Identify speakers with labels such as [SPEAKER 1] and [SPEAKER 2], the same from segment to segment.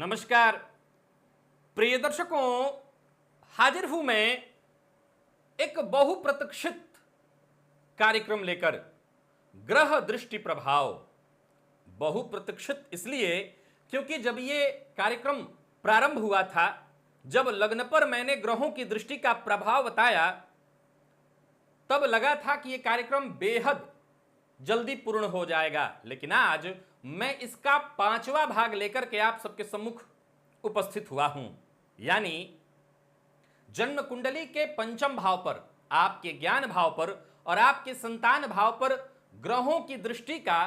[SPEAKER 1] नमस्कार प्रिय दर्शकों, हाजिर हूं मैं एक बहुप्रतीक्षित कार्यक्रम लेकर। ग्रह दृष्टि प्रभाव बहुप्रतीक्षित इसलिए क्योंकि जब ये कार्यक्रम प्रारंभ हुआ था, जब लग्न पर मैंने ग्रहों की दृष्टि का प्रभाव बताया, तब लगा था कि यह कार्यक्रम बेहद जल्दी पूर्ण हो जाएगा। लेकिन आज मैं इसका 5वां भाग लेकर के आप सबके सम्मुख उपस्थित हुआ हूं। यानी जन्म कुंडली के पंचम भाव पर, आपके ज्ञान भाव पर और आपके संतान भाव पर ग्रहों की दृष्टि का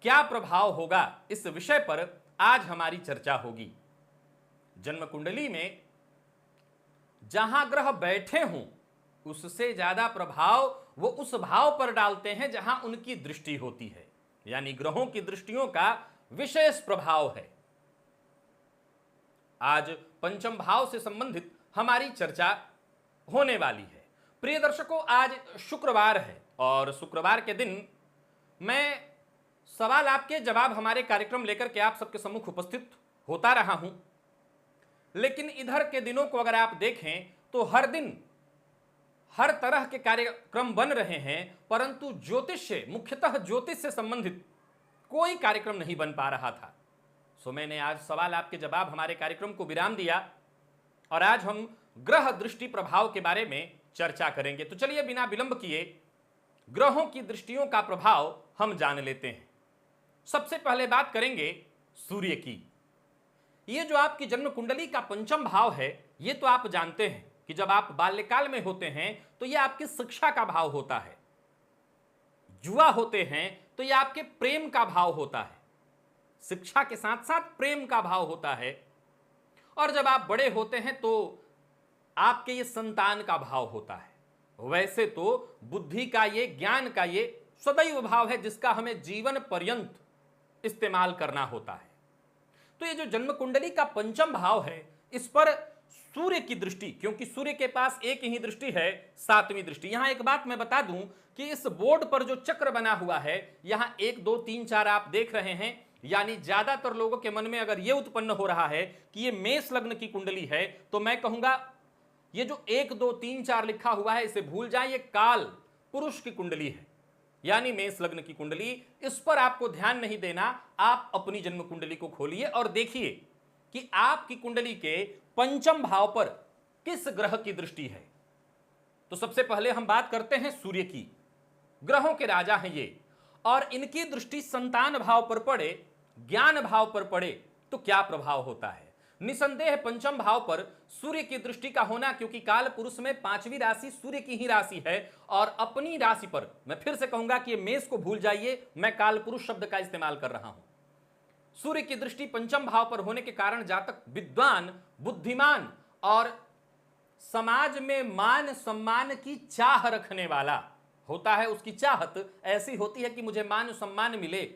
[SPEAKER 1] क्या प्रभाव होगा, इस विषय पर आज हमारी चर्चा होगी। जन्म कुंडली में जहां ग्रह बैठे हों, उससे ज्यादा प्रभाव वो उस भाव पर डालते हैं जहां उनकी दृष्टि होती है। यानी ग्रहों की दृष्टियों का विशेष प्रभाव है। आज पंचम भाव से संबंधित हमारी चर्चा होने वाली है। प्रिय दर्शकों, आज शुक्रवार है और शुक्रवार के दिन मैं सवाल आपके जवाब हमारे कार्यक्रम लेकर के आप सबके सम्मुख उपस्थित होता रहा हूं। लेकिन इधर के दिनों को अगर आप देखें तो हर दिन हर तरह के कार्यक्रम बन रहे हैं, परंतु ज्योतिष से, मुख्यतः ज्योतिष से संबंधित कोई कार्यक्रम नहीं बन पा रहा था। सो मैंने आज सवाल आपके जवाब हमारे कार्यक्रम को विराम दिया और आज हम ग्रह दृष्टि प्रभाव के बारे में चर्चा करेंगे। तो चलिए बिना विलंब किए ग्रहों की दृष्टियों का प्रभाव हम जान लेते हैं। सबसे पहले बात करेंगे सूर्य की। ये जो आपकी जन्म कुंडली का पंचम भाव है, ये तो आप जानते हैं कि जब आप बाल्यकाल में होते हैं तो यह आपकी शिक्षा का भाव होता है। युवा होते हैं तो यह आपके प्रेम का भाव होता है। शिक्षा के साथ साथ प्रेम का भाव होता है। और जब आप बड़े होते हैं तो आपके ये संतान का भाव होता है। वैसे तो बुद्धि का ये, ज्ञान का ये सदैव भाव है जिसका हमें जीवन पर्यंत इस्तेमाल करना होता है। तो ये जो जन्म कुंडली का पंचम भाव है, इस पर सूर्य की दृष्टि, क्योंकि सूर्य के पास एक ही दृष्टि है, 7वीं दृष्टि। यहां एक बात मैं बता दूं कि इस बोर्ड पर जो चक्र बना हुआ है, यहां 1 2 3 4 आप देख रहे हैं। यानी ज्यादातर लोगों के मन में अगर यह उत्पन्न हो रहा है कि यह मेष लग्न की कुंडली है, तो मैं कहूंगा ये जो 1 2 3 4 लिखा हुआ है, इसे भूल जाए। ये काल पुरुष की कुंडली है, यानी मेष लग्न की कुंडली। इस पर आपको ध्यान नहीं देना। आप अपनी जन्म कुंडली को खोलिए और देखिए कि आपकी कुंडली के पंचम भाव पर किस ग्रह की दृष्टि है। तो सबसे पहले हम बात करते हैं सूर्य की। ग्रहों के राजा हैं ये, और इनकी दृष्टि संतान भाव पर पड़े, ज्ञान भाव पर पड़े तो क्या प्रभाव होता है। निसंदेह पंचम भाव पर सूर्य की दृष्टि का होना, क्योंकि काल पुरुष में 5वीं राशि सूर्य की ही राशि है। और अपनी राशि पर मैं फिर से कहूंगा कि मेष को भूल जाइए, मैं काल पुरुष शब्द का इस्तेमाल कर रहा हूं। सूर्य की दृष्टि पंचम भाव पर होने के कारण जातक विद्वान, बुद्धिमान और समाज में मान सम्मान की चाह रखने वाला होता है। उसकी चाहत ऐसी होती है कि मुझे मान सम्मान मिले,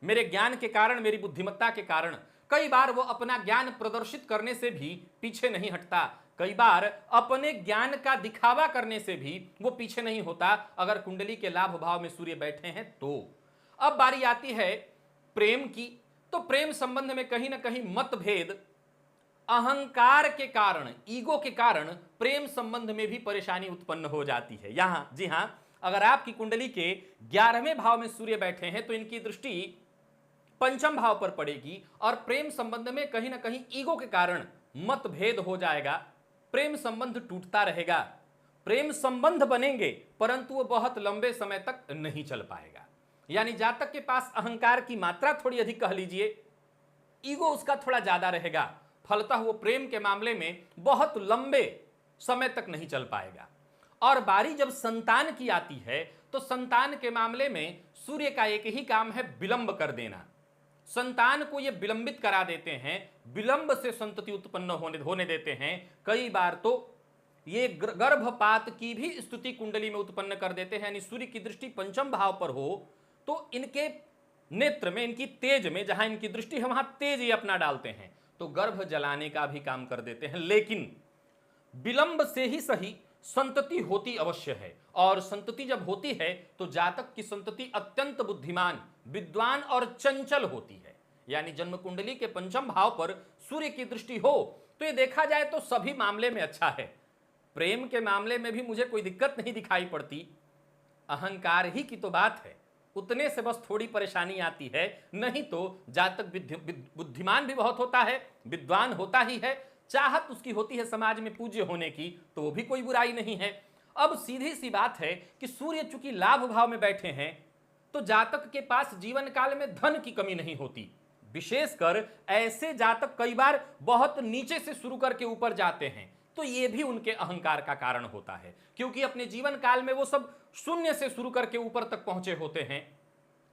[SPEAKER 1] मेरे ज्ञान के कारण, मेरी बुद्धिमत्ता के कारण। कई बार वो अपना ज्ञान प्रदर्शित करने से भी पीछे नहीं हटता। कई बार अपने ज्ञान का दिखावा करने से भी वो पीछे नहीं होता, अगर कुंडली के लाभ भाव में सूर्य बैठे हैं तो। अब बारी आती है प्रेम की। तो प्रेम संबंध में कहीं ना कहीं मतभेद, अहंकार के कारण, ईगो के कारण प्रेम संबंध में भी परेशानी उत्पन्न हो जाती है। यहां, जी हां, अगर आपकी कुंडली के 11वें भाव में सूर्य बैठे हैं तो इनकी दृष्टि पंचम भाव पर पड़ेगी और प्रेम संबंध में कहीं ना कहीं ईगो के कारण मतभेद हो जाएगा। प्रेम संबंध टूटता रहेगा। प्रेम संबंध बनेंगे परंतु वो बहुत लंबे समय तक नहीं चल पाएगा। यानी जातक के पास अहंकार की मात्रा थोड़ी अधिक, कह लीजिए ईगो उसका थोड़ा ज्यादा रहेगा, फलतः वो प्रेम के मामले में बहुत लंबे समय तक नहीं चल पाएगा। और बारी जब संतान की आती है तो संतान के मामले में सूर्य का एक ही काम है, विलंब कर देना। संतान को ये विलंबित करा देते हैं, विलंब से संतति उत्पन्न होने देते हैं। कई बार तो ये गर्भपात की भी स्थिति कुंडली में उत्पन्न कर देते हैं। यानी सूर्य की दृष्टि पंचम भाव पर हो तो इनके नेत्र में, इनकी तेज में, जहां इनकी दृष्टि है वहां तेज ये अपना डालते हैं तो गर्भ जलाने का भी काम कर देते हैं। लेकिन विलंब से ही सही संतति होती अवश्य है। और संतति जब होती है तो जातक की संतति अत्यंत बुद्धिमान, विद्वान और चंचल होती है। यानी जन्म कुंडली के पंचम भाव पर सूर्य की दृष्टि हो तो ये देखा जाए तो सभी मामले में अच्छा है। प्रेम के मामले में भी मुझे कोई दिक्कत नहीं दिखाई पड़ती, अहंकार ही की तो बात है, उतने से बस थोड़ी परेशानी आती है। नहीं तो जातक बुद्धिमान भी बहुत होता है, विद्वान होता ही है, चाहत उसकी होती है समाज में पूज्य होने की, तो वो भी कोई बुराई नहीं है। अब सीधी सी बात है कि सूर्य चूंकि लाभ भाव में बैठे हैं तो जातक के पास जीवन काल में धन की कमी नहीं होती। विशेषकर ऐसे जातक कई बार बहुत नीचे से शुरू करके ऊपर जाते हैं तो ये भी उनके अहंकार का कारण होता है, क्योंकि अपने जीवन काल में वो सब शून्य से शुरू करके ऊपर तक पहुंचे होते हैं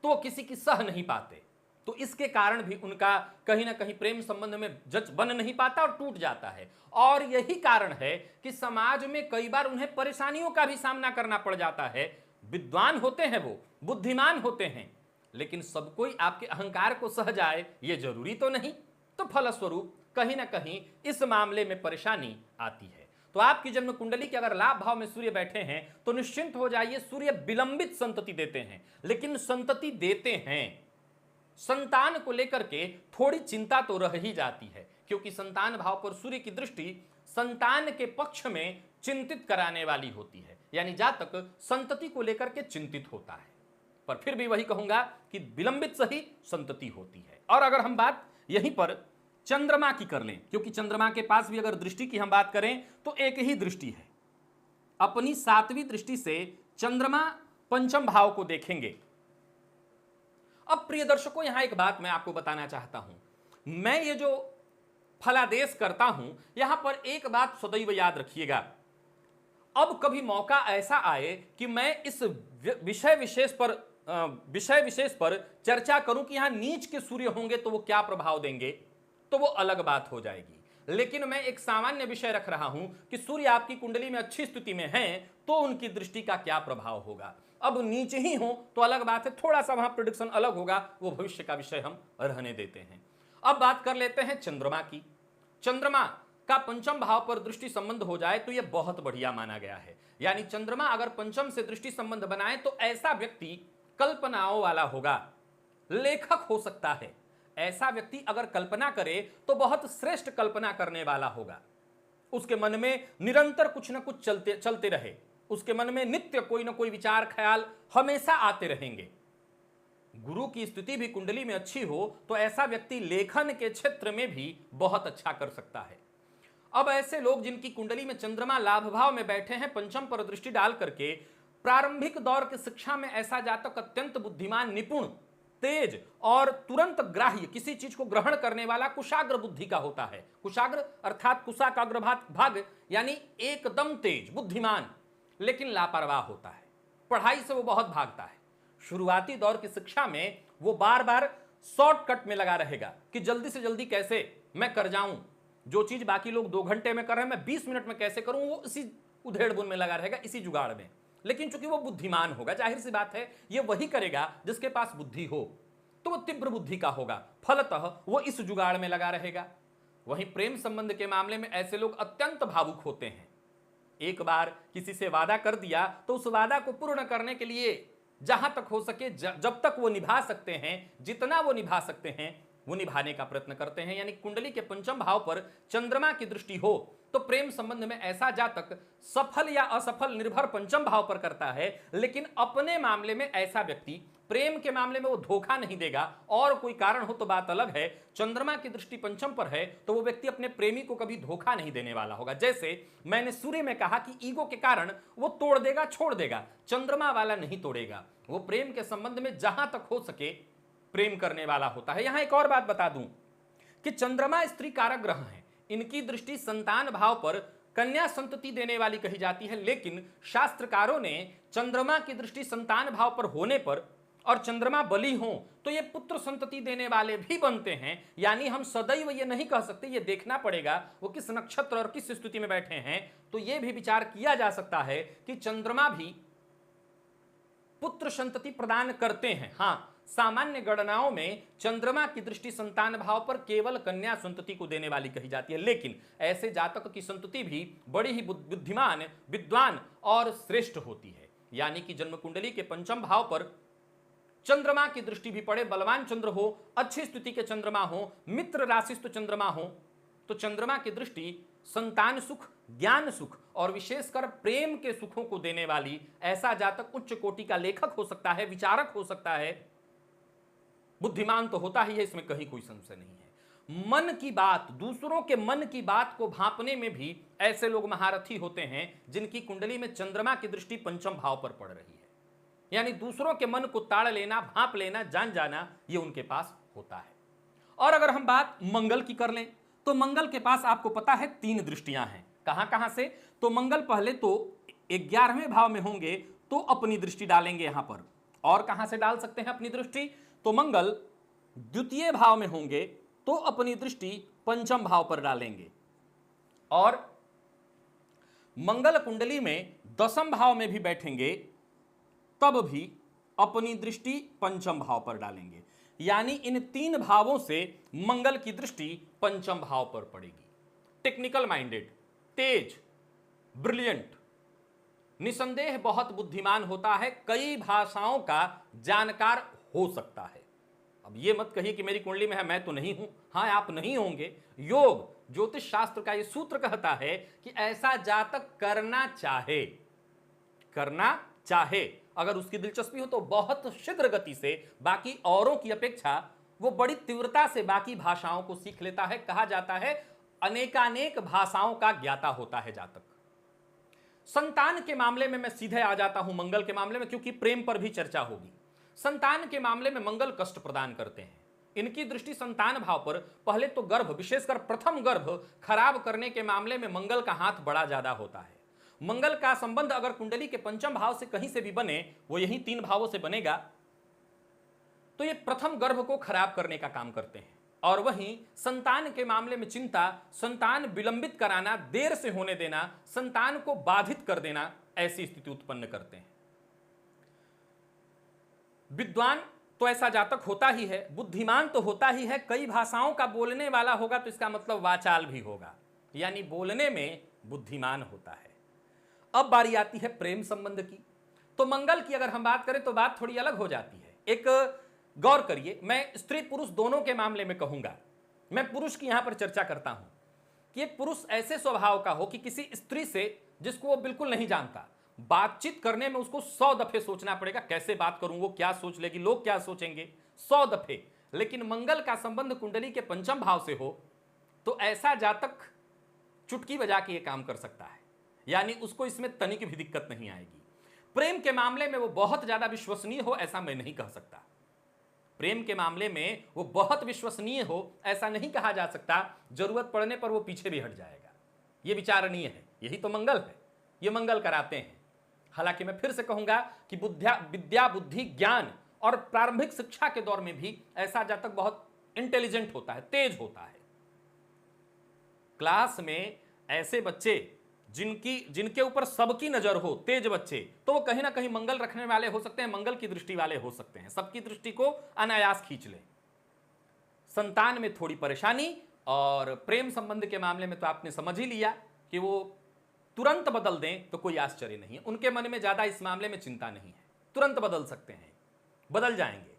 [SPEAKER 1] तो किसी की सह नहीं पाते। तो इसके कारण भी उनका कहीं ना कहीं प्रेम संबंध में जच बन नहीं पाता और टूट जाता है। और यही कारण है कि समाज में कई बार उन्हें परेशानियों का भी सामना करना पड़ जाता है। विद्वान होते हैं, वो बुद्धिमान होते हैं, लेकिन सब कोई आपके अहंकार को सह जाए ये जरूरी तो नहीं। तो फलस्वरूप कहीं ना कहीं इस मामले में परेशानी आती है। तो आपकी जन्म कुंडली के अगर लाभ भाव में सूर्य बैठे हैं तो निश्चिंत हो जाइए, सूर्य विलंबित संतति देते हैं, लेकिन संतति देते हैं। संतान को लेकर के थोड़ी चिंता तो रह ही जाती है, क्योंकि संतान भाव पर सूर्य की दृष्टि संतान के पक्ष में चिंतित कराने वाली होती है, यानी जातक संतति को लेकर के चिंतित होता है। पर फिर भी वही कहूंगा कि विलंबित सही संतति होती है। और अगर हम बात यहीं पर चंद्रमा की कर लें, क्योंकि चंद्रमा के पास भी अगर दृष्टि की हम बात करें तो एक ही दृष्टि है, अपनी 7वीं दृष्टि से चंद्रमा पंचम भाव को देखेंगे। अब प्रिय दर्शकों, यहां एक बात मैं आपको बताना चाहता हूं, मैं ये जो फलादेश करता हूं यहां पर एक बात सदैव याद रखिएगा, अब कभी मौका ऐसा आए कि मैं इस विषय विशेष पर चर्चा करूं कि यहां नीच के सूर्य होंगे तो वो क्या प्रभाव देंगे, तो वो अलग बात हो जाएगी। लेकिन मैं एक सामान्य विषय रख रहा हूं कि सूर्य आपकी कुंडली में अच्छी स्थिति में हैं तो उनकी दृष्टि का क्या प्रभाव होगा। अब नीचे ही हो तो अलग बात है, थोड़ा सा वहां प्रेडिक्शन अलग होगा, वो भविष्य का विषय हम रहने देते हैं। अब बात कर लेते हैं चंद्रमा की। चंद्रमा का पंचम भाव पर दृष्टि संबंध हो जाए तो यह बहुत बढ़िया माना गया है। यानी चंद्रमा अगर पंचम से दृष्टि संबंध बनाए तो ऐसा व्यक्ति कल्पनाओं वाला होगा, लेखक हो सकता है। ऐसा व्यक्ति अगर कल्पना करे तो बहुत श्रेष्ठ कल्पना करने वाला होगा। उसके मन में निरंतर कुछ ना कुछ चलते रहे, उसके मन में नित्य कोई ना कोई विचार ख्याल हमेशा आते रहेंगे। गुरु की स्थिति भी कुंडली में अच्छी हो तो ऐसा व्यक्ति लेखन के क्षेत्र में भी बहुत अच्छा कर सकता है। अब ऐसे लोग जिनकी कुंडली में चंद्रमा लाभ भाव में बैठे हैं पंचम पर दृष्टि डाल करके, प्रारंभिक दौर की शिक्षा में ऐसा जातक अत्यंत बुद्धिमान, निपुण, तेज और तुरंत ग्राह्य, किसी चीज को ग्रहण करने वाला कुशाग्र बुद्धि का होता है। कुशाग्र अर्थात कुशा का अग्रभाग, यानी एकदम तेज बुद्धिमान, लेकिन लापरवाह होता है, पढ़ाई से वो बहुत भागता है। शुरुआती दौर की शिक्षा में वो बार बार शॉर्टकट में लगा रहेगा कि जल्दी से जल्दी कैसे मैं कर जाऊं, जो चीज बाकी लोग 2 घंटे में कर रहे हैं मैं 20 मिनट में कैसे करूं, वो इसी उधेड़-बुन में लगा रहेगा, इसी जुगाड़ में। लेकिन चूंकि वो बुद्धिमान होगा, जाहिर सी बात है ये वही करेगा जिसके पास बुद्धि हो, तो वो तीव्र बुद्धि का होगा, फलतः वो इस जुगाड़ में लगा रहेगा। वहीं प्रेम संबंध के मामले में ऐसे लोग अत्यंत भावुक होते हैं। एक बार किसी से वादा कर दिया तो उस वादा को पूर्ण करने के लिए जहां तक हो सके, जब तक वो निभा सकते हैं, जितना वो निभा सकते हैं वो निभाने का प्रयत्न करते हैं। यानी कुंडली के पंचम भाव पर चंद्रमा की दृष्टि हो तो प्रेम संबंध में ऐसा जातक सफल या असफल निर्भर पंचम भाव पर करता है, लेकिन अपने मामले में ऐसा व्यक्ति प्रेम के मामले में वो धोखा नहीं देगा। और कोई कारण हो तो बात अलग है, चंद्रमा की दृष्टि पंचम पर है तो वो व्यक्ति अपने प्रेमी को कभी धोखा नहीं देने वाला होगा। जैसे मैंने सूर्य में कहा कि ईगो के कारण वो तोड़ देगा, छोड़ देगा, चंद्रमा वाला नहीं तोड़ेगा, वो प्रेम के संबंध में जहां तक हो सके प्रेम करने वाला होता है। यहां एक और बात बता दूं कि चंद्रमा स्त्री कारक ग्रह है, इनकी दृष्टि संतान भाव पर कन्या संतति देने वाली कही जाती है, लेकिन शास्त्रकारों ने चंद्रमा की दृष्टि संतान भाव पर होने पर और चंद्रमा बली हो तो ये पुत्र संतति देने वाले भी बनते हैं। यानी हम सदैव ये नहीं कह सकते, ये देखना पड़ेगा वो किस नक्षत्र और किस स्थिति में बैठे हैं, तो ये भी विचार किया जा सकता है कि चंद्रमा भी पुत्र संतति प्रदान करते हैं। हाँ, सामान्य गणनाओं में चंद्रमा की दृष्टि संतान भाव पर केवल कन्या संतति को देने वाली कही जाती है, लेकिन ऐसे जातक की संतति भी बड़ी ही बुद्धिमान, विद्वान और श्रेष्ठ होती है। यानी कि जन्म कुंडली के पंचम भाव पर चंद्रमा की दृष्टि भी पड़े, बलवान चंद्र हो, अच्छी स्थिति के चंद्रमा हो, मित्र राशिस्थ चंद्रमा हो, तो चंद्रमा की दृष्टि संतान सुख, ज्ञान सुख और विशेषकर प्रेम के सुखों को देने वाली, ऐसा जातक उच्च कोटि का लेखक हो सकता है, विचारक हो सकता है, बुद्धिमान तो होता ही है, इसमें कहीं कोई संशय नहीं है। मन की बात, दूसरों के मन की बात को भांपने में भी ऐसे लोग महारथी होते हैं जिनकी कुंडली में चंद्रमा की दृष्टि पंचम भाव पर पड़ रही है, यानी दूसरों के मन को ताड़ लेना, भांप लेना, जान जाना, ये उनके पास होता है। और अगर हम बात मंगल की कर लें तो मंगल के पास आपको पता है 3 दृष्टियां हैं। कहां कहां से? तो मंगल पहले तो 11वें भाव में होंगे तो अपनी दृष्टि डालेंगे यहां पर। और कहां से डाल सकते हैं अपनी दृष्टि? तो मंगल द्वितीय भाव में होंगे तो अपनी दृष्टि पंचम भाव पर डालेंगे, और मंगल कुंडली में 10वें भाव में भी बैठेंगे तब भी अपनी दृष्टि पंचम भाव पर डालेंगे। यानी इन 3 भावों से मंगल की दृष्टि पंचम भाव पर पड़ेगी। टेक्निकल माइंडेड, तेज, ब्रिलियंट, निसंदेह बहुत बुद्धिमान होता है, कई भाषाओं का जानकार हो सकता है। अब ये मत कहिए कि मेरी कुंडली में है, मैं तो नहीं हूं। हाँ, आप नहीं होंगे। योग ज्योतिष शास्त्र का ये सूत्र कहता है कि ऐसा जातक करना चाहे, अगर उसकी दिलचस्पी हो तो बहुत शीघ्र गति से, बाकी औरों की अपेक्षा वो बड़ी तीव्रता से बाकी भाषाओं को सीख लेता है। कहा जाता है अनेकानेक भाषाओं का ज्ञाता होता है जातक। संतान के मामले में मैं सीधे आ जाता हूं मंगल के मामले में, क्योंकि प्रेम पर भी चर्चा होगी। संतान के मामले में मंगल कष्ट प्रदान करते हैं। इनकी दृष्टि संतान भाव पर, पहले तो गर्भ, विशेषकर प्रथम गर्भ खराब करने के मामले में मंगल का हाथ बड़ा ज्यादा होता है। मंगल का संबंध अगर कुंडली के पंचम भाव से कहीं से भी बने, वो यही 3 भावों से बनेगा, तो ये प्रथम गर्भ को खराब करने का काम करते हैं। और वहीं संतान के मामले में चिंता, संतान विलंबित कराना, देर से होने देना, संतान को बाधित कर देना, ऐसी स्थिति उत्पन्न करते हैं। विद्वान तो ऐसा जातक होता ही है, बुद्धिमान तो होता ही है, कई भाषाओं का बोलने वाला होगा तो इसका मतलब वाचाल भी होगा, यानी बोलने में बुद्धिमान होता है। अब बारी आती है प्रेम संबंध की। तो मंगल की अगर हम बात करें तो बात थोड़ी अलग हो जाती है। एक गौर करिए, मैं स्त्री पुरुष दोनों के मामले में कहूंगा, मैं पुरुष की यहां पर चर्चा करता हूं कि एक पुरुष ऐसे स्वभाव का हो कि किसी स्त्री से जिसको वो बिल्कुल नहीं जानता, बातचीत करने में उसको 100 दफे सोचना पड़ेगा, कैसे बात करूं, वो क्या सोच लेगी, लोग क्या सोचेंगे, 100 दफे। लेकिन मंगल का संबंध कुंडली के पंचम भाव से हो तो ऐसा जातक चुटकी बजा के ये काम कर सकता है, यानी उसको इसमें तनिक भी दिक्कत नहीं आएगी। प्रेम के मामले में वो बहुत ज्यादा विश्वसनीय हो ऐसा मैं नहीं कह सकता। प्रेम के मामले में वो बहुत विश्वसनीय हो ऐसा नहीं कहा जा सकता, जरूरत पड़ने पर वो पीछे भी हट जाएगा, ये विचारणीय है। यही तो मंगल है, ये मंगल कराते हैं। हालांकि मैं फिर से कहूंगा कि विद्या, बुद्धि, ज्ञान और प्रारंभिक शिक्षा के दौर में भी ऐसा जातक बहुत इंटेलिजेंट होता है, तेज होता है। क्लास में ऐसे बच्चे जिनके ऊपर सबकी नजर हो, तेज बच्चे, तो वो कहीं ना कहीं मंगल रखने वाले हो सकते हैं, मंगल की दृष्टि वाले हो सकते हैं, सबकी दृष्टि को अनायास खींच ले। संतान में थोड़ी परेशानी, और प्रेम संबंध के मामले में तो आपने समझ ही लिया कि वो तुरंत बदल दें तो कोई आश्चर्य नहीं है। उनके मन में ज्यादा इस मामले में चिंता नहीं है, तुरंत बदल सकते हैं, बदल जाएंगे।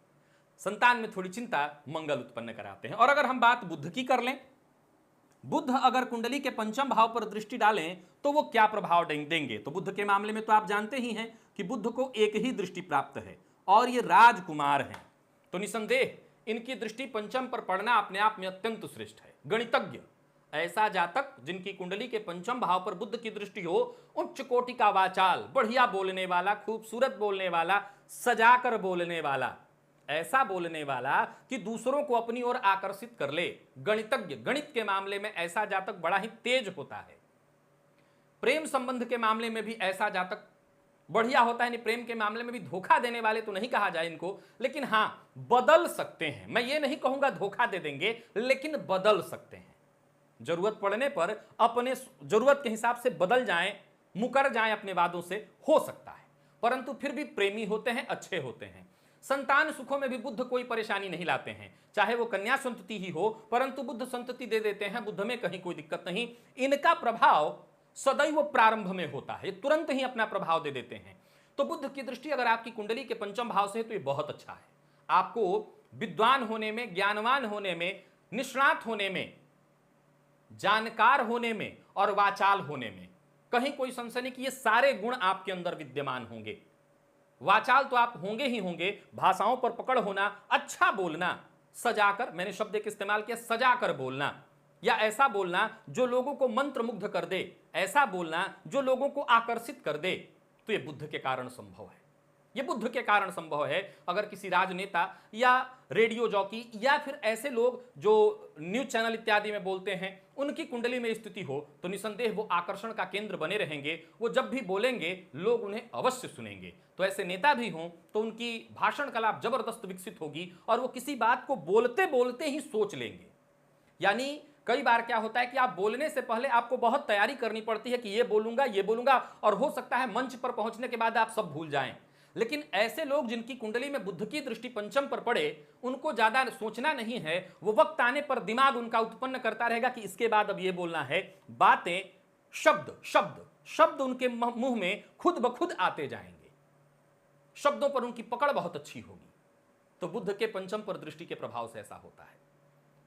[SPEAKER 1] संतान में थोड़ी चिंता मंगल उत्पन्न कराते हैं। और अगर हम बात बुध की कर लें, बुध अगर कुंडली के पंचम भाव पर दृष्टि डालें तो वो क्या प्रभाव देंगे? तो बुध के मामले में तो आप जानते ही हैं कि बुध को एक ही दृष्टि प्राप्त है और ये राजकुमार हैं, तो निसंदेह इनकी दृष्टि पंचम पर पड़ना अपने आप में अत्यंत श्रेष्ठ है। गणितज्ञ, ऐसा जातक जिनकी कुंडली के पंचम भाव पर बुध की दृष्टि हो, उच्च कोटि का वाचाल, बढ़िया बोलने वाला, खूबसूरत बोलने वाला, सजाकर बोलने वाला, ऐसा बोलने वाला कि दूसरों को अपनी ओर आकर्षित कर ले। गणितज्ञ, गणित के मामले में ऐसा जातक बड़ा ही तेज होता है। प्रेम संबंध के मामले में भी ऐसा जातक बढ़िया होता है। प्रेम के मामले में भी धोखा देने वाले तो नहीं कहा जाए इनको, लेकिन हां बदल सकते हैं। मैं ये नहीं कहूंगा धोखा दे देंगे, लेकिन बदल सकते हैं। जरूरत पड़ने पर अपने जरूरत के हिसाब से बदल जाएं, मुकर जाएं अपने वादों से, हो सकता है, परंतु फिर भी प्रेमी होते हैं, अच्छे होते हैं। संतान सुखों में भी बुध कोई परेशानी नहीं लाते हैं, चाहे वो कन्या संतति ही हो, परंतु बुध संतति दे देते हैं, बुध में कहीं कोई दिक्कत नहीं। इनका प्रभाव सदैव प्रारंभ में होता है, तुरंत ही अपना प्रभाव दे देते हैं। तो तो बुध की दृष्टि अगर आपकी कुंडली के पंचम भाव से है तो ये बहुत अच्छा है। आपको विद्वान होने में, ज्ञानवान होने में, निष्णात होने में, जानकार होने में और वाचाल होने में कहीं कोई संशय नहीं कि ये सारे गुण आपके अंदर विद्यमान होंगे। वाचाल तो आप होंगे ही होंगे, भाषाओं पर पकड़ होना, अच्छा बोलना, सजाकर, मैंने शब्द एक इस्तेमाल किया, सजाकर बोलना, या ऐसा बोलना जो लोगों को मंत्रमुग्ध कर दे, ऐसा बोलना जो लोगों को आकर्षित कर दे, तो यह बुद्ध के कारण संभव है। यह बुद्ध के कारण संभव है। अगर किसी राजनेता या रेडियो जॉकी या फिर ऐसे लोग जो न्यूज चैनल इत्यादि में बोलते हैं, उनकी कुंडली में स्थिति हो तो निसंदेह वो आकर्षण का केंद्र बने रहेंगे। वो जब भी बोलेंगे लोग उन्हें अवश्य सुनेंगे। तो ऐसे नेता भी हों तो उनकी भाषण कला जबरदस्त विकसित होगी और वो किसी बात को बोलते बोलते ही सोच लेंगे। यानी कई बार क्या होता है कि आप बोलने से पहले आपको बहुत तैयारी करनी पड़ती है कि ये बोलूंगा, और हो सकता है मंच पर पहुंचने के बाद आप सब भूल जाएं। लेकिन ऐसे लोग जिनकी कुंडली में बुध की दृष्टि पंचम पर पड़े, उनको ज्यादा सोचना नहीं है। वो वक्त आने पर दिमाग उनका उत्पन्न करता रहेगा कि इसके बाद अब ये बोलना है। बातें, शब्द शब्द शब्द उनके मुंह में खुद ब खुद आते जाएंगे। शब्दों पर उनकी पकड़ बहुत अच्छी होगी। तो बुध के पंचम पर दृष्टि के प्रभाव से ऐसा होता है।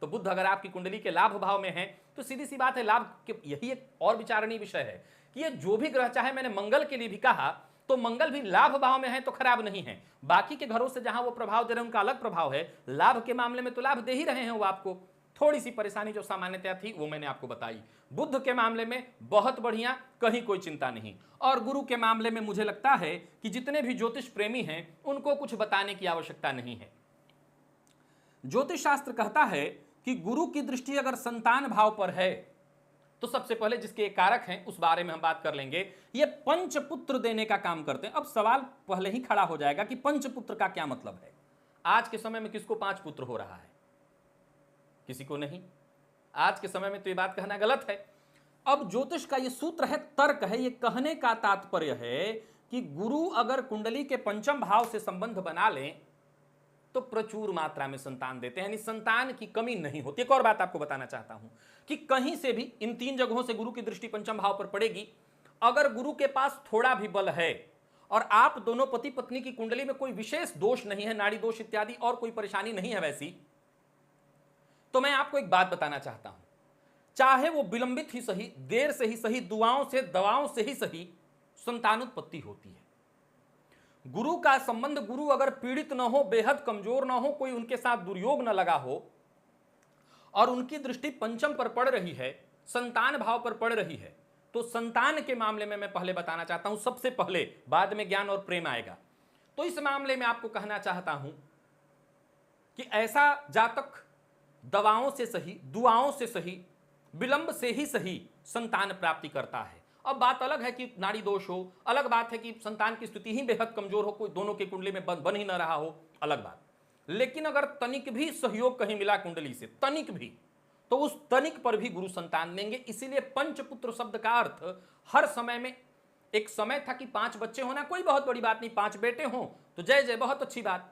[SPEAKER 1] तो बुध अगर आपकी कुंडली के लाभ भाव में है तो सीधी सी बात है, लाभ के यही एक और विचारणीय विषय है कि ये जो भी ग्रह, चाहे मैंने मंगल के लिए भी कहा, तो मंगल भी लाभ भाव में है तो खराब नहीं है। बाकी के घरों से जहां वो प्रभाव दे रहे हैं उनका अलग प्रभाव है। लाभ के मामले में तो लाभ दे ही रहे हैं वो आपको। थोड़ी सी परेशानी जो सामान्यतया थी वो मैंने आपको बताई। बुध के मामले में बहुत बढ़िया, कहीं कोई चिंता नहीं। और गुरु के मामले में मुझे लगता है कि जितने भी ज्योतिष प्रेमी हैं उनको कुछ बताने की आवश्यकता नहीं है। ज्योतिष शास्त्र कहता है कि गुरु की दृष्टि अगर संतान भाव पर है तो सबसे पहले जिसके कारक हैं उस बारे में हम बात कर लेंगे। ये पंचपुत्र देने का काम करते हैं। अब सवाल पहले ही खड़ा हो जाएगा कि पंचपुत्र का क्या मतलब है। आज के समय में किसको 5 पुत्र हो रहा है? किसी को नहीं। आज के समय में तो ये बात कहना गलत है। अब ज्योतिष का ये सूत्र है, तर्क है। ये कहने का तात्पर्य है कि गुरु अगर कुंडली के पंचम भाव से संबंध बना लें तो प्रचुर मात्रा में संतान देते हैं, यानी संतान की कमी नहीं होती। एक और बात आपको बताना चाहता हूं कि कहीं से भी इन 3 जगहों से गुरु की दृष्टि पंचम भाव पर पड़ेगी। अगर गुरु के पास थोड़ा भी बल है और आप दोनों पति पत्नी की कुंडली में कोई विशेष दोष नहीं है, नाड़ी दोष इत्यादि और कोई परेशानी नहीं है वैसी, तो मैं आपको एक बात बताना चाहता हूं, चाहे वो विलंबित ही सही, देर से ही सही, दुआओं से, दवाओं से ही सही, संतानोत्पत्ति होती है। गुरु का संबंध, गुरु अगर पीड़ित न हो, बेहद कमजोर न हो, कोई उनके साथ दुर्योग न लगा हो और उनकी दृष्टि पंचम पर पड़ रही है, संतान भाव पर पड़ रही है, तो संतान के मामले में मैं पहले बताना चाहता हूं, सबसे पहले, बाद में ज्ञान और प्रेम आएगा। तो इस मामले में आपको कहना चाहता हूं कि ऐसा जातक दवाओं से सही, दुआओं से सही, विलंब से ही सही संतान प्राप्ति करता है। अब बात अलग है कि नाड़ी दोष हो, अलग बात है कि संतान की स्थिति ही बेहद कमजोर हो, कोई दोनों की कुंडली में बन ही न रहा हो, अलग बात। लेकिन अगर तनिक भी सहयोग कहीं मिला कुंडली से, तनिक भी, तो उस तनिक पर भी गुरु संतान देंगे। इसीलिए पंचपुत्र शब्द का अर्थ हर समय में, एक समय था कि 5 बच्चे होना कोई बहुत बड़ी बात नहीं, 5 बेटे हों तो जय जय, बहुत अच्छी बात।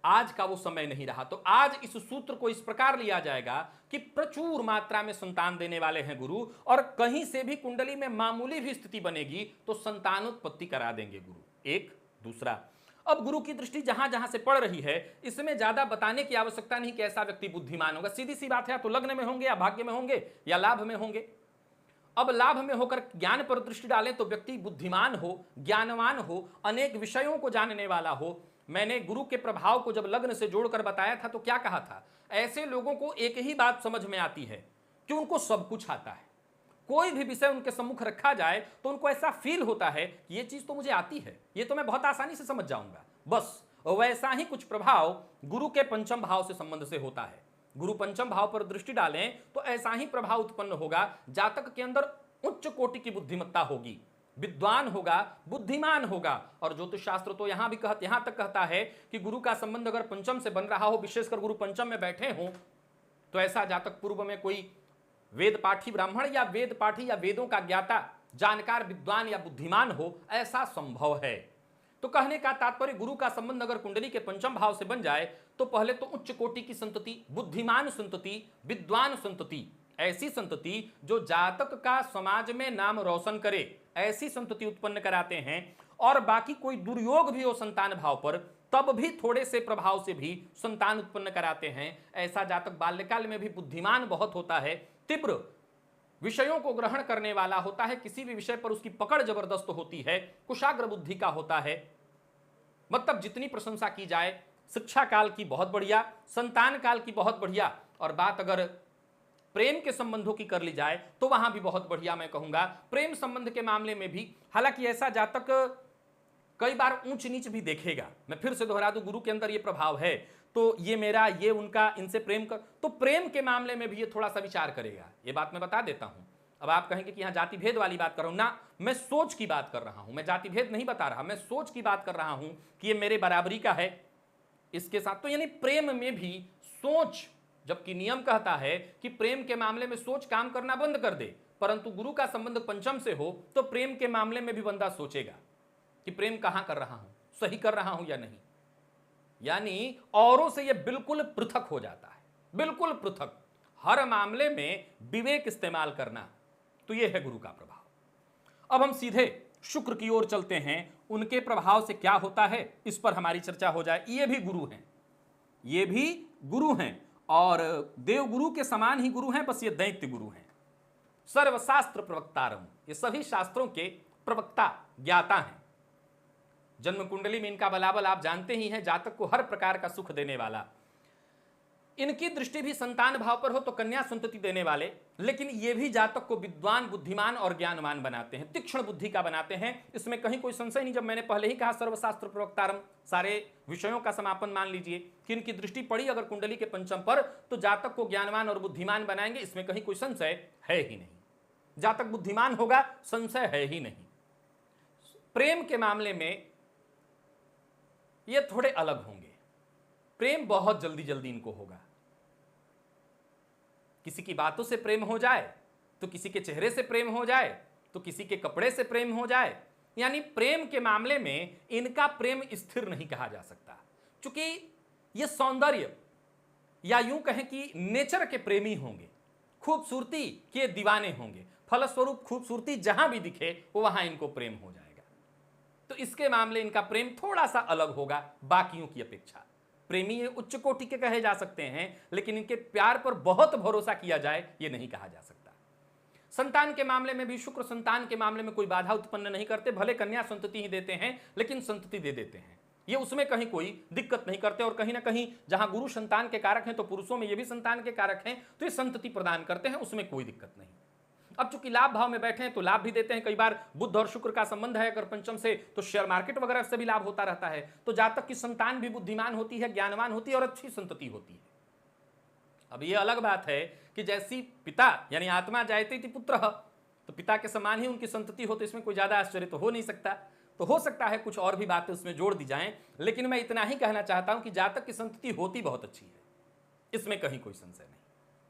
[SPEAKER 1] आज का वो समय नहीं रहा। तो आज इस सूत्र को इस प्रकार लिया जाएगा कि प्रचुर मात्रा में संतान देने वाले हैं गुरु, और कहीं से भी कुंडली में मामूली भी स्थिति बनेगी तो संतानोत्पत्ति करा देंगे गुरु। एक दूसरा, अब गुरु की दृष्टि जहां जहां से पड़ रही है, इसमें ज्यादा बताने की आवश्यकता नहीं कि ऐसा व्यक्ति बुद्धिमान होगा। सीधी सी बात है, या तो लग्न में होंगे, या भाग्य में होंगे, या लाभ में होंगे। अब लाभ में होकर ज्ञान पर दृष्टि डालें तो व्यक्ति बुद्धिमान हो, ज्ञानवान हो, अनेक विषयों को जानने वाला हो। मैंने गुरु के प्रभाव को जब लग्न से जोड़कर बताया था तो क्या कहा था, ऐसे लोगों को एक ही बात समझ में आती है कि उनको सब कुछ आता है। कोई भी विषय उनके सम्मुख रखा जाए तो उनको ऐसा फील होता है कि ये चीज तो मुझे आती है, ये तो मैं बहुत आसानी से समझ जाऊंगा। बस वैसा ही कुछ प्रभाव गुरु के पंचम भाव से संबंध से होता है। गुरु पंचम भाव पर दृष्टि डालें तो ऐसा ही प्रभाव उत्पन्न होगा। जातक के अंदर उच्च कोटि की बुद्धिमत्ता होगी, विद्वान होगा, बुद्धिमान होगा। और ज्योतिष शास्त्र तो यहां तक कहता है कि गुरु का संबंध अगर पंचम से बन रहा हो, विशेषकर गुरु पंचम में बैठे हो, तो ऐसा जातक पूर्व में कोई वेद पाठी ब्राह्मण या वेद पाठी या वेदों का ज्ञाता, जानकार, विद्वान या बुद्धिमान हो, ऐसा संभव है। तो कहने का तात्पर्य, गुरु का संबंध अगर कुंडली के पंचम भाव से बन जाए तो पहले तो उच्च कोटि की संतति, बुद्धिमान संतति, विद्वान संतति, ऐसी संतति जो जातक का समाज में नाम रोशन करे, ऐसी संतति उत्पन्न कराते हैं। और बाकी कोई दुर्योग भी हो संतान भाव पर, तब भी थोड़े से प्रभाव से भी संतान उत्पन्न कराते हैं। ऐसा जातक बाल्यकाल में भी बुद्धिमान बहुत होता है, तीव्र विषयों को ग्रहण करने वाला होता है, किसी भी विषय पर उसकी पकड़ जबरदस्त होती है, कुशाग्र बुद्धि का होता है। मतलब जितनी प्रशंसा की जाए, शिक्षा काल की बहुत बढ़िया, संतान काल की बहुत बढ़िया, और बात अगर प्रेम के संबंधों की कर ली जाए तो वहां भी बहुत बढ़िया। मैं कहूंगा प्रेम संबंध के मामले में भी, हालांकि ऐसा जातक कई बार ऊंच नीच भी देखेगा। मैं फिर से दोहरा दूं, गुरु के अंदर ये प्रभाव है तो ये मेरा, ये उनका, इनसे प्रेम कर, तो प्रेम के मामले में भी ये थोड़ा सा विचार करेगा। ये बात मैं बता देता हूं। अब आप कहेंगे कि यहां जाति भेद वाली बात कर रहा हूं ना, मैं सोच की बात कर रहा हूं, मैं जाति भेद नहीं बता रहा, मैं सोच की बात कर रहा हूं कि ये मेरे बराबरी का है इसके साथ। तो यानी प्रेम में भी सोच, जबकि नियम कहता है कि प्रेम के मामले में सोच काम करना बंद कर दे, परंतु गुरु का संबंध पंचम से हो तो प्रेम के मामले में भी बंदा सोचेगा कि प्रेम कहां कर रहा हूं, सही कर रहा हूं या नहीं। यानी औरों से यह बिल्कुल पृथक हो जाता है, बिल्कुल पृथक, हर मामले में विवेक इस्तेमाल करना। तो यह है गुरु का प्रभाव। अब हम सीधे शुक्र की ओर चलते हैं, उनके प्रभाव से क्या होता है इस पर हमारी चर्चा हो जाए। ये भी गुरु हैं, ये भी गुरु हैं, और देव गुरु के समान ही गुरु हैं, बस ये दैत्य गुरु हैं। सर्वशास्त्र प्रवक्तारम, ये सभी शास्त्रों के प्रवक्ता, ज्ञाता हैं। जन्म कुंडली में इनका बलाबल आप जानते ही हैं, जातक को हर प्रकार का सुख देने वाला। इनकी दृष्टि भी संतान भाव पर हो तो कन्या संतति देने वाले, लेकिन ये भी जातक को विद्वान, बुद्धिमान और ज्ञानवान बनाते हैं, तीक्ष्ण बुद्धि का बनाते हैं। इसमें कहीं कोई संशय नहीं। जब मैंने पहले ही कहा सर्वशास्त्र प्रवक्तारम, सारे विषयों का समापन मान लीजिए कि इनकी दृष्टि पड़ी अगर कुंडली के पंचम पर तो जातक को ज्ञानवान और बुद्धिमान बनाएंगे, इसमें कहीं कोई संशय है ही नहीं। जातक बुद्धिमान होगा, संशय है ही नहीं। प्रेम के मामले में ये थोड़े अलग होंगे। प्रेम बहुत जल्दी जल्दी इनको होगा। किसी की बातों से प्रेम हो जाए तो किसी के चेहरे से प्रेम हो जाए तो किसी के कपड़े से प्रेम हो जाए। यानी प्रेम के मामले में इनका प्रेम स्थिर नहीं कहा जा सकता, क्योंकि ये सौंदर्य या यूं कहें कि नेचर के प्रेमी होंगे, खूबसूरती के दीवाने होंगे। फलस्वरूप खूबसूरती जहां भी दिखे वो वहां इनको प्रेम हो जाएगा। तो इसके मामले इनका प्रेम थोड़ा सा अलग होगा बाकियों की अपेक्षा। प्रेमी ये उच्च कोटि के कहे जा सकते हैं, लेकिन इनके प्यार पर बहुत भरोसा किया जाए ये नहीं कहा जा सकता। संतान के मामले में भी शुक्र संतान के मामले में कोई बाधा उत्पन्न नहीं करते, भले कन्या संतति ही देते हैं लेकिन संतति दे देते हैं, ये उसमें कहीं कोई दिक्कत नहीं करते। और कहीं ना कहीं जहां गुरु संतान के कारक हैं तो पुरुषों में ये भी संतान के कारक हैं, तो ये संतति प्रदान करते हैं, उसमें कोई दिक्कत नहीं। अब चूंकि लाभ भाव में बैठे हैं तो लाभ भी देते हैं। कई बार बुध और शुक्र का संबंध है अगर पंचम से, तो शेयर मार्केट वगैरह से भी लाभ होता रहता है। तो जातक की संतान भी बुद्धिमान होती है, ज्ञानवान होती है और अच्छी संतति होती है। अब यह अलग बात है कि जैसी पिता यानी आत्मा जायते इति पुत्रः, तो पिता के समान ही उनकी संतति हो, तो इसमें कोई ज्यादा आश्चर्य तो हो नहीं सकता। तो हो सकता है कुछ और भी बातें उसमें जोड़ दी जाएं, लेकिन मैं इतना ही कहना चाहता हूं कि जातक की संतति होती बहुत अच्छी है, इसमें कहीं कोई संशय नहीं।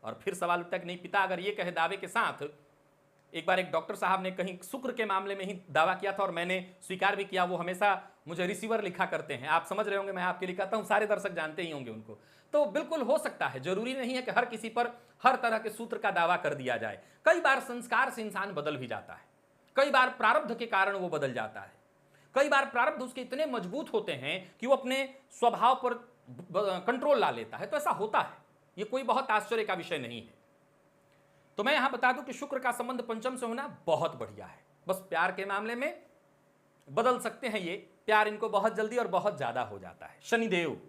[SPEAKER 1] और फिर सवाल उठता है कि नहीं, पिता अगर ये कहे दावे के साथ, एक बार एक डॉक्टर साहब ने कहीं शुक्र के मामले में ही दावा किया था और मैंने स्वीकार भी किया। वो हमेशा मुझे रिसीवर लिखा करते हैं, आप समझ रहे होंगे मैं आपके लिखाता हूं, सारे दर्शक जानते ही होंगे उनको। तो बिल्कुल हो सकता है, जरूरी नहीं है कि हर किसी पर हर तरह के सूत्र का दावा कर दिया जाए। कई बार संस्कार से इंसान बदल भी जाता है, कई बार प्रारब्ध के कारण वो बदल जाता है, कई बार प्रारब्ध उसके इतने मजबूत होते हैं कि वो अपने स्वभाव पर कंट्रोल ला लेता है। तो ऐसा होता है, ये कोई बहुत आश्चर्य का विषय नहीं है। तो मैं यहां बता दूं कि शुक्र का संबंध पंचम से होना बहुत बढ़िया है। बस प्यार के मामले में बदल सकते हैं ये, प्यार इनको बहुत जल्दी और बहुत ज्यादा हो जाता है। शनिदेव,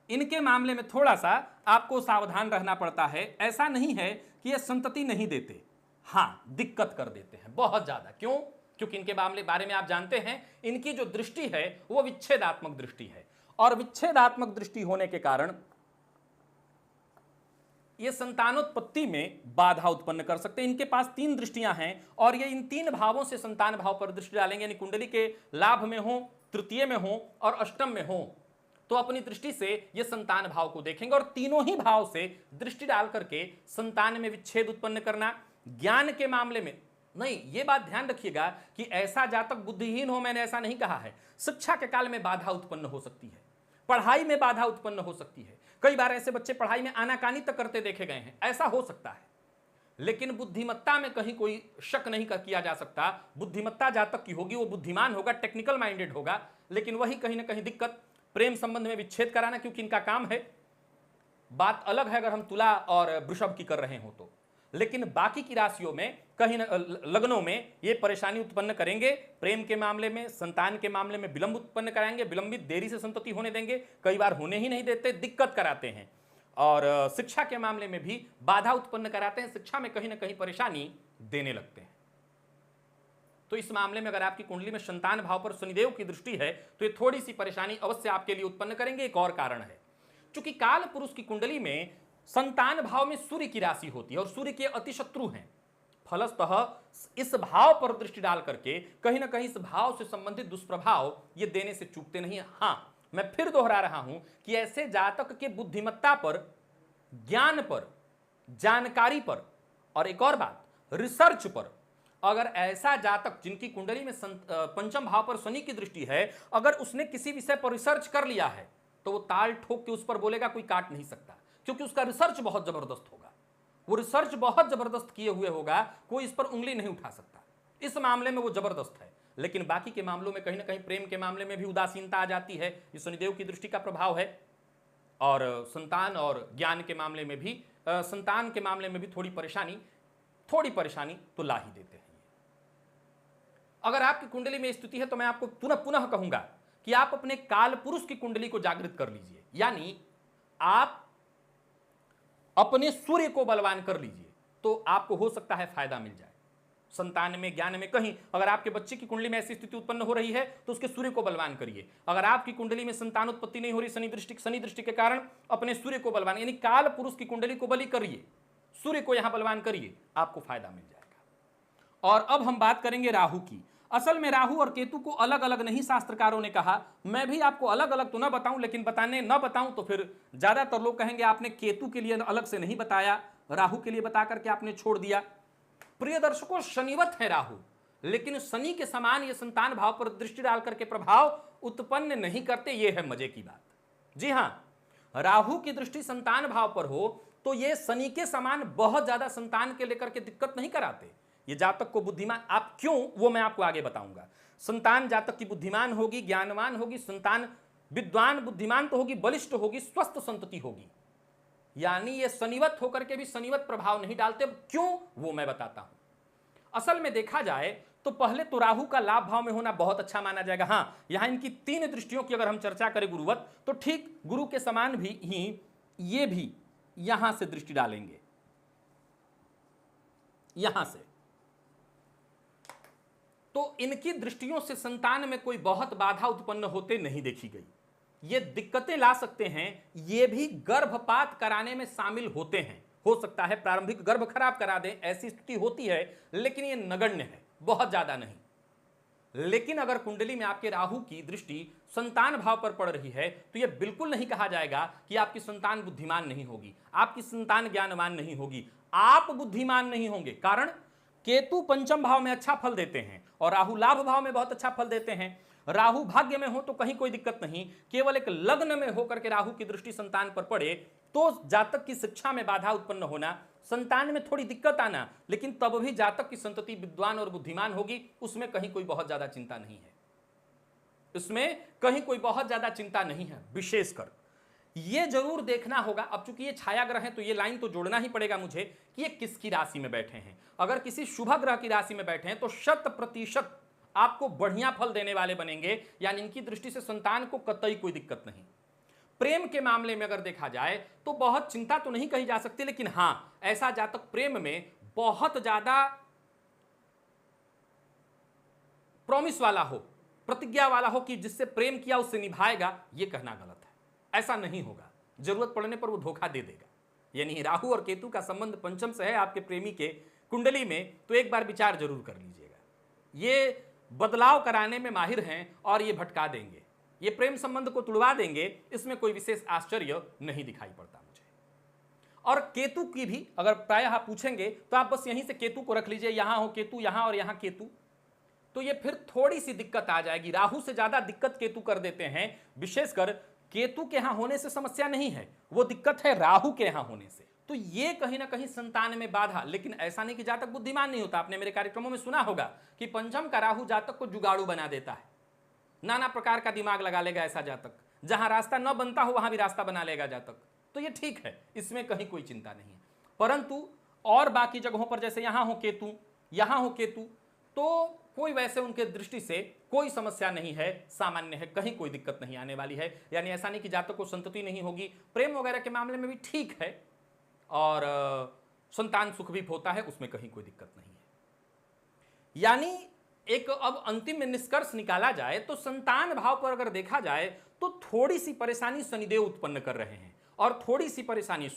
[SPEAKER 1] इनके मामले में थोड़ा सा आपको सावधान रहना पड़ता है। ऐसा नहीं है कि ये संतति नहीं देते, हाँ दिक्कत कर देते हैं बहुत ज्यादा। क्यों? क्योंकि इनके मामले बारे में आप जानते हैं, इनकी जो दृष्टि है वो विच्छेदात्मक दृष्टि है, और विच्छेदात्मक दृष्टि होने के कारण ये संतानोत्पत्ति में बाधा उत्पन्न कर सकते हैं। इनके पास 3 दृष्टियां हैं और ये इन 3 भावों से संतान भाव पर दृष्टि डालेंगे। यानी कुंडली के लाभ में हो, तृतीय में हो और अष्टम में हो, तो अपनी दृष्टि से ये संतान भाव को देखेंगे और तीनों ही भाव से दृष्टि डाल करके संतान में विच्छेद उत्पन्न करना। ज्ञान के मामले में नहीं, ये बात ध्यान रखिएगा कि ऐसा जातक बुद्धिहीन हो, मैंने ऐसा नहीं कहा है। शिक्षा के काल में बाधा उत्पन्न हो सकती है, पढ़ाई में बाधा उत्पन्न हो सकती है। कई बार ऐसे बच्चे पढ़ाई में आनाकानी तक करते देखे गए हैं, ऐसा हो सकता है। लेकिन बुद्धिमत्ता में कहीं कोई शक नहीं किया जा सकता। बुद्धिमत्ता जातक की होगी, वो बुद्धिमान होगा, टेक्निकल माइंडेड होगा, लेकिन वही कहीं ना कहीं दिक्कत प्रेम संबंध में विच्छेद कराना, क्योंकि इनका काम है। बात अलग है अगर हम तुला और वृषभ की कर रहे हो तो, लेकिन बाकी की राशियों में कहीं लग्नों में ये परेशानी उत्पन्न करेंगे। प्रेम के मामले में, संतान के मामले में विलंब उत्पन्न कराएंगे, विलंबित देरी से संतति होने देंगे, कई बार होने ही नहीं देते, दिक्कत कराते हैं। और शिक्षा के मामले में भी बाधा उत्पन्न कराते हैं, शिक्षा में कहीं ना कहीं परेशानी देने लगते हैं। तो इस मामले में अगर आपकी कुंडली में संतान भाव पर शनिदेव की दृष्टि है तो ये थोड़ी सी परेशानी अवश्य आपके लिए उत्पन्न करेंगे। एक और कारण है, चूंकि काल पुरुष की कुंडली में संतान भाव में सूर्य की राशि होती है और सूर्य के अति शत्रु हैं, फलतः इस भाव पर दृष्टि डाल करके कहीं ना कहीं इस भाव से संबंधित दुष्प्रभाव ये देने से चूकते नहीं है। हाँ, मैं फिर दोहरा रहा हूं कि ऐसे जातक के बुद्धिमत्ता पर, ज्ञान पर, जानकारी पर, और एक और बात रिसर्च पर, अगर ऐसा जातक जिनकी कुंडली में पंचम भाव पर शनि की दृष्टि है, अगर उसने किसी विषय पर रिसर्च कर लिया है तो वो ताल ठोक के उस पर बोलेगा, कोई काट नहीं सकता, क्योंकि उसका रिसर्च बहुत जबरदस्त होगा, वो रिसर्च बहुत जबरदस्त किए हुए होगा, कोई इस पर उंगली नहीं उठा सकता। इस मामले में वो जबरदस्त है। लेकिन बाकी के मामलों में कहीं ना कहीं प्रेम के मामले में भी उदासीनता आ जाती है, ये शनिदेव की दृष्टि का प्रभाव है। और संतान और ज्ञान के मामले में भी, संतान के मामले में भी थोड़ी परेशानी तो ला ही देते हैं। अगर आपकी कुंडली में स्थिति है तो मैं आपको पुनः कहूंगा कि आप अपने काल पुरुष की कुंडली को जागृत कर लीजिए, यानी आप अपने सूर्य को बलवान कर लीजिए, तो आपको हो सकता है फायदा मिल जाए। संतान में, ज्ञान में, कहीं अगर आपके बच्चे की कुंडली में ऐसी स्थिति उत्पन्न हो रही है तो उसके सूर्य को बलवान करिए। अगर आपकी कुंडली में संतान उत्पत्ति नहीं हो रही शनि दृष्टि के कारण, अपने सूर्य को बलवान, यानी काल पुरुष की कुंडली को बलि करिए, सूर्य को यहां बलवान करिए, आपको फायदा मिल जाएगा। और अब हम बात करेंगे राहु की। असल में राहु और केतु को अलग अलग नहीं शास्त्रकारों ने कहा, मैं भी आपको अलग अलग तो ना बताऊं, लेकिन बताऊं तो फिर ज्यादातर लोग कहेंगे आपने केतु के लिए अलग से नहीं बताया, राहु के लिए बता करके आपने छोड़ दिया। प्रिय दर्शकों, शनिवत है राहु, लेकिन शनि के समान ये संतान भाव पर दृष्टि डाल करके प्रभाव उत्पन्न नहीं करते, ये है मजे की बात। जी हां, राहु की दृष्टि संतान भाव पर हो तो ये शनि के समान बहुत ज्यादा संतान के लेकर के दिक्कत नहीं कराते। ये जातक को बुद्धिमान, आप क्यों, वो मैं आपको आगे बताऊंगा। संतान जातक की बुद्धिमान होगी, ज्ञानवान होगी, संतान विद्वान बुद्धिमान तो होगी, बलिष्ठ होगी, स्वस्थ संतति होगी, यानी ये शनिवत होकर के भी शनिवत प्रभाव नहीं डालते। क्यों, वो मैं बताता हूं। असल में देखा जाए तो पहले तो राहु का लाभ भाव में होना बहुत अच्छा माना जाएगा। हां, यहां इनकी 3 दृष्टियों की अगर हम चर्चा करें गुरुवत, तो ठीक गुरु के समान भी ही ये भी यहां से दृष्टि डालेंगे, यहां से, तो इनकी दृष्टियों से संतान में कोई बहुत बाधा उत्पन्न होते नहीं देखी गई। ये दिक्कतें ला सकते हैं, ये भी गर्भपात कराने में शामिल होते हैं, हो सकता है प्रारंभिक गर्भ खराब करा दें, ऐसी स्थिति होती है, लेकिन ये नगण्य है, बहुत ज्यादा नहीं। लेकिन अगर कुंडली में आपके राहु की दृष्टि संतान भाव पर पड़ रही है तो यह बिल्कुल नहीं कहा जाएगा कि आपकी संतान बुद्धिमान नहीं होगी, आपकी संतान ज्ञानवान नहीं होगी, आप बुद्धिमान नहीं होंगे। कारण केतु पंचम भाव में अच्छा फल देते हैं और राहु लाभ भाव में बहुत अच्छा फल देते हैं। राहु भाग्य में हो तो कहीं कोई दिक्कत नहीं, केवल एक लग्न में होकर के राहु की दृष्टि संतान पर पड़े तो जातक की शिक्षा में बाधा उत्पन्न होना, संतान में थोड़ी दिक्कत आना, लेकिन तब भी जातक की संतति विद्वान और बुद्धिमान होगी, उसमें कहीं कोई बहुत ज्यादा चिंता नहीं है, इसमें कहीं कोई बहुत ज्यादा चिंता नहीं है। विशेषकर ये जरूर देखना होगा, अब चूंकि ये छाया ग्रह है तो ये लाइन तो जोड़ना ही पड़ेगा मुझे कि ये किसकी राशि में बैठे हैं। अगर किसी शुभ ग्रह की राशि में बैठे हैं तो 100% आपको बढ़िया फल देने वाले बनेंगे, यानी इनकी दृष्टि से संतान को कतई कोई दिक्कत नहीं। प्रेम के मामले में अगर देखा जाए तो बहुत चिंता तो नहीं कही जा सकती, लेकिन हां, ऐसा जातक प्रेम में बहुत ज्यादा प्रॉमिस वाला हो, प्रतिज्ञा वाला हो कि जिससे प्रेम किया उससे निभाएगा, यह कहना गलत है। ऐसा नहीं होगा, जरूरत पड़ने पर वो धोखा दे देगा। यानी राहु और केतु का संबंध पंचम से है आपके प्रेमी के कुंडली में, तो एक बार विचार जरूर कर लीजिएगा। ये बदलाव कराने में माहिर हैं और ये भटका देंगे, ये प्रेम संबंध को तुड़वा देंगे, इसमें कोई विशेष आश्चर्य नहीं दिखाई पड़ता मुझे। और केतु की भी अगर प्रायः आप पूछेंगे तो आप बस यहीं से केतु को रख लीजिए, यहां हो केतु, यहां और यहां केतु, तो ये फिर थोड़ी सी दिक्कत आ जाएगी। राहु से ज्यादा दिक्कत केतु कर देते हैं, विशेषकर केतु के यहां होने से समस्या नहीं है, वो दिक्कत है राहु के यहां होने से। तो ये कहीं ना कहीं संतान में बाधा। लेकिन ऐसा नहीं कि जातक बुद्धिमान नहीं होता। आपने मेरे कार्यक्रमों में सुना होगा कि पंचम का राहु जातक को जुगाड़ू बना देता है, नाना प्रकार का दिमाग लगा लेगा ऐसा जातक, जहां रास्ता न बनता हो वहां भी रास्ता बना लेगा जातक। तो ये ठीक है, इसमें कहीं कोई चिंता नहीं है। परंतु और बाकी जगहों पर जैसे यहां हो केतु, यहां हो केतु, तो कोई वैसे उनके दृष्टि से कोई समस्या नहीं है, सामान्य है, कहीं कोई दिक्कत नहीं आने वाली है। यानी ऐसा नहीं कि जातक को संतति नहीं होगी, प्रेम वगैरह के मामले में भी ठीक है और संतान सुख भी होता है, उसमें कहीं कोई दिक्कत नहीं है। यानी एक अब अंतिम में निष्कर्ष निकाला जाए तो संतान भाव पर अगर देखा जाए तो थोड़ी सी परेशानी शनिदेव उत्पन्न कर रहे हैं और थोड़ी सी परेशानी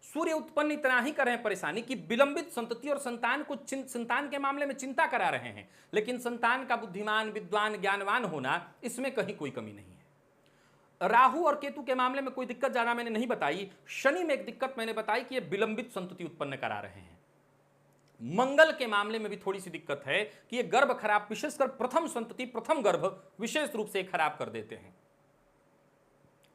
[SPEAKER 1] सूर्य उत्पन्न इतना ही कर रहे हैं परेशानी कि विलंबित संतति और संतान को संतान के मामले में चिंता करा रहे हैं। लेकिन संतान का बुद्धिमान, विद्वान, ज्ञानवान होना, इसमें कहीं कोई कमी नहीं है। राहु और केतु के मामले में कोई दिक्कत ज्यादा मैंने नहीं बताई। शनि में एक दिक्कत मैंने बताई कि ये विलंबित संतति उत्पन्न करा रहे हैं। मंगल के मामले में भी थोड़ी सी दिक्कत है कि ये गर्भ खराब, विशेषकर प्रथम संतति, प्रथम गर्भ विशेष रूप से खराब कर देते हैं।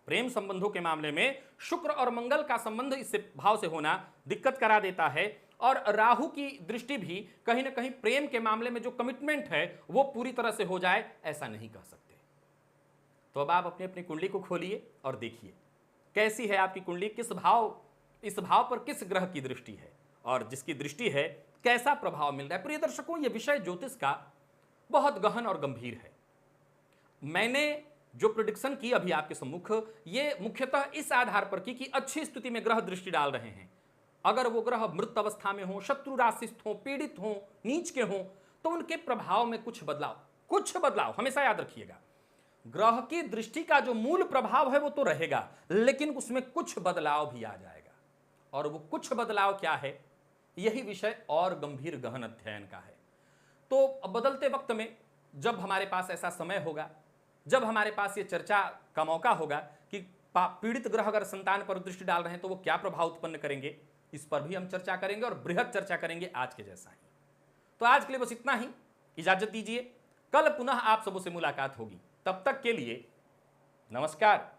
[SPEAKER 1] प्रेम संबंधों के मामले में शुक्र और मंगल का संबंध इससे भाव से होना दिक्कत करा देता है और राहु की दृष्टि भी कहीं ना कहीं प्रेम के मामले में जो कमिटमेंट है वो पूरी तरह से हो जाए ऐसा नहीं कह सकते। तो अब आप अपनी अपनी कुंडली को खोलिए और देखिए कैसी है आपकी कुंडली, किस भाव, इस भाव पर किस ग्रह की दृष्टि है और जिसकी दृष्टि है कैसा प्रभाव मिल रहा है। प्रिय दर्शकों, यह विषय ज्योतिष का बहुत गहन और गंभीर है। मैंने जो प्रेडिक्शन की अभी आपके सम्मुख, ये मुख्यतः इस आधार पर की कि अच्छी स्थिति में ग्रह दृष्टि डाल रहे हैं। अगर वो ग्रह मृत अवस्था में हो, शत्रु राशिस्थ हो, पीड़ित हो, नीच के हो, तो उनके प्रभाव में कुछ बदलाव हमेशा याद रखिएगा। ग्रह की दृष्टि का जो मूल प्रभाव है वो तो रहेगा, लेकिन उसमें कुछ बदलाव भी आ जाएगा। और वो कुछ बदलाव क्या है, यही विषय और गंभीर गहन अध्ययन का है। तो बदलते वक्त में जब हमारे पास ऐसा समय होगा, जब हमारे पास ये चर्चा का मौका होगा कि पीड़ित ग्रह अगर संतान पर दृष्टि डाल रहे हैं तो वो क्या प्रभाव उत्पन्न करेंगे, इस पर भी हम चर्चा करेंगे और बृहद चर्चा करेंगे आज के जैसा ही। तो आज के लिए बस इतना ही, इजाजत दीजिए। कल पुनः आप सबों से मुलाकात होगी। तब तक के लिए नमस्कार।